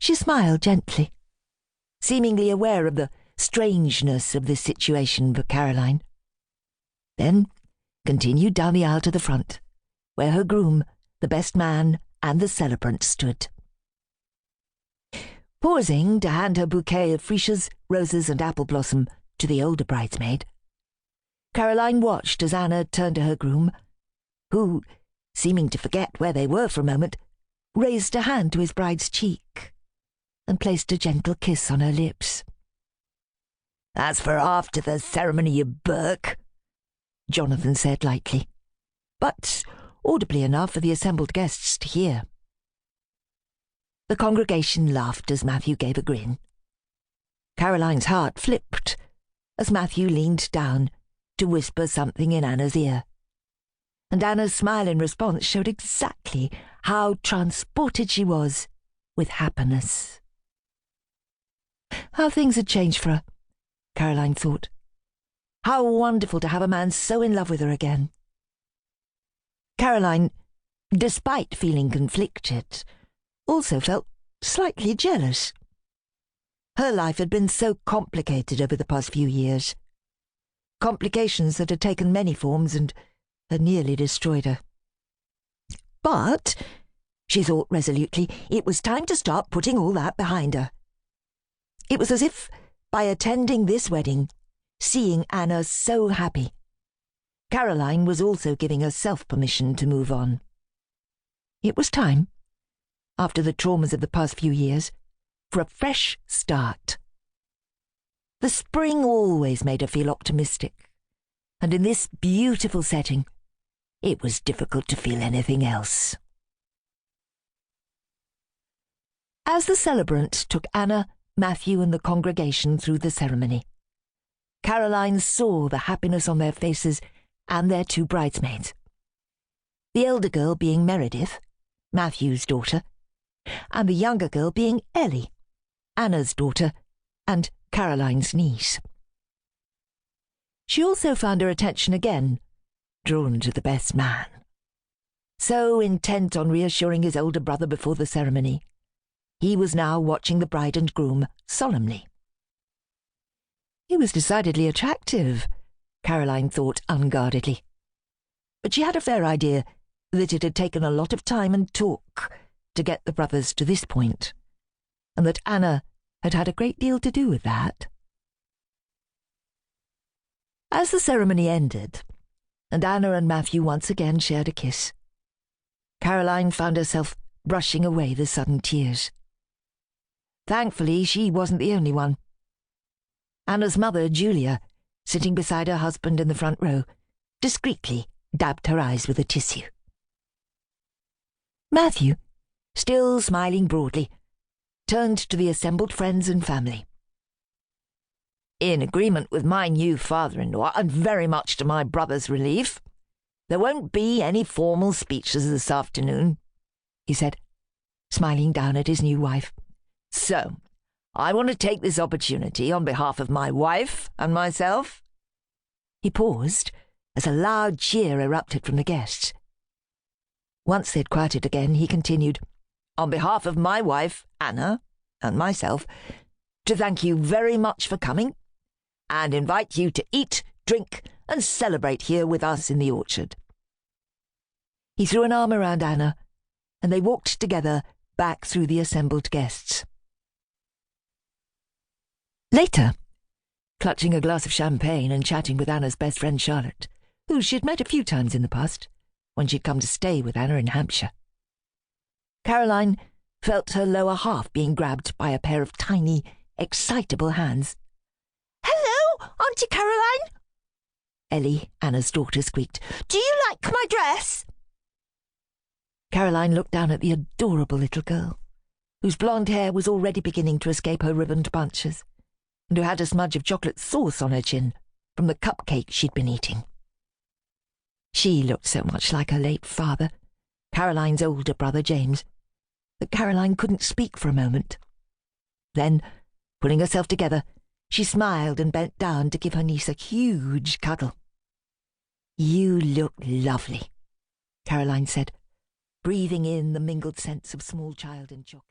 She smiled gently, seemingly aware of the strangeness of this situation for Caroline. Then continued down the aisle to the front, where her groom, the best man, and the celebrant stood. Pausing to hand her bouquet of freesias, roses, and apple blossom to the older bridesmaid, Caroline watched as Anna turned to her groom, who, seeming to forget where they were for a moment, raised a hand to his bride's cheek and placed a gentle kiss on her lips. "That's for after the ceremony, you Burke," Jonathan said lightly, but audibly enough for the assembled guests to hear. The congregation laughed as Matthew gave a grin. Caroline's heart flipped as Matthew leaned down to whisper something in Anna's ear, and Anna's smile in response showed exactly how transported she was with happiness. How things had changed for her, Caroline thought. How wonderful to have a man so in love with her again. Caroline, despite feeling conflicted, also felt slightly jealous. Her life had been so complicated over the past few years. Complications that had taken many forms and had nearly destroyed her. But, she thought resolutely, it was time to start putting all that behind her. It was as if, by attending this wedding, seeing Anna so happy, Caroline was also giving herself permission to move on. It was time, after the traumas of the past few years, for a fresh start. The spring always made her feel optimistic, and in this beautiful setting, it was difficult to feel anything else. As the celebrant took Anna, Matthew, and the congregation through the ceremony, Caroline saw the happiness on their faces and their two bridesmaids. The elder girl being Meredith, Matthew's daughter, and the younger girl being Ellie, Anna's daughter, and Caroline's niece. She also found her attention again drawn to the best man. So intent on reassuring his older brother before the ceremony, he was now watching the bride and groom solemnly. He was decidedly attractive, Caroline thought unguardedly, but she had a fair idea that it had taken a lot of time and talk to get the brothers to this point, and that Anna had had a great deal to do with that. As the ceremony ended, and Anna and Matthew once again shared a kiss, Caroline found herself brushing away the sudden tears. Thankfully, she wasn't the only one. Anna's mother, Julia, sitting beside her husband in the front row, discreetly dabbed her eyes with a tissue. Matthew, still smiling broadly, turned to the assembled friends and family. "In agreement with my new father-in-law, and very much to my brother's relief, there won't be any formal speeches this afternoon," he said, smiling down at his new wife. "So, I want to take this opportunity on behalf of my wife and myself." He paused as a loud cheer erupted from the guests. Once they'd quieted again, he continued, "On behalf of my wife, Anna, and myself, to thank you very much for coming, and invite you to eat, drink, and celebrate here with us in the orchard." He threw an arm around Anna, and they walked together back through the assembled guests. Later, clutching a glass of champagne and chatting with Anna's best friend Charlotte, who she'd met a few times in the past, when she'd come to stay with Anna in Hampshire, Caroline felt her lower half being grabbed by a pair of tiny, excitable hands. "Hello, Auntie Caroline!" Ellie, Anna's daughter, squeaked. "Do you like my dress?" Caroline looked down at the adorable little girl, whose blonde hair was already beginning to escape her ribboned bunches, and who had a smudge of chocolate sauce on her chin from the cupcake she'd been eating. She looked so much like her late father, Caroline's older brother James, that Caroline couldn't speak for a moment. Then, pulling herself together, she smiled and bent down to give her niece a huge cuddle. "You look lovely," Caroline said, breathing in the mingled scents of small child and chocolate.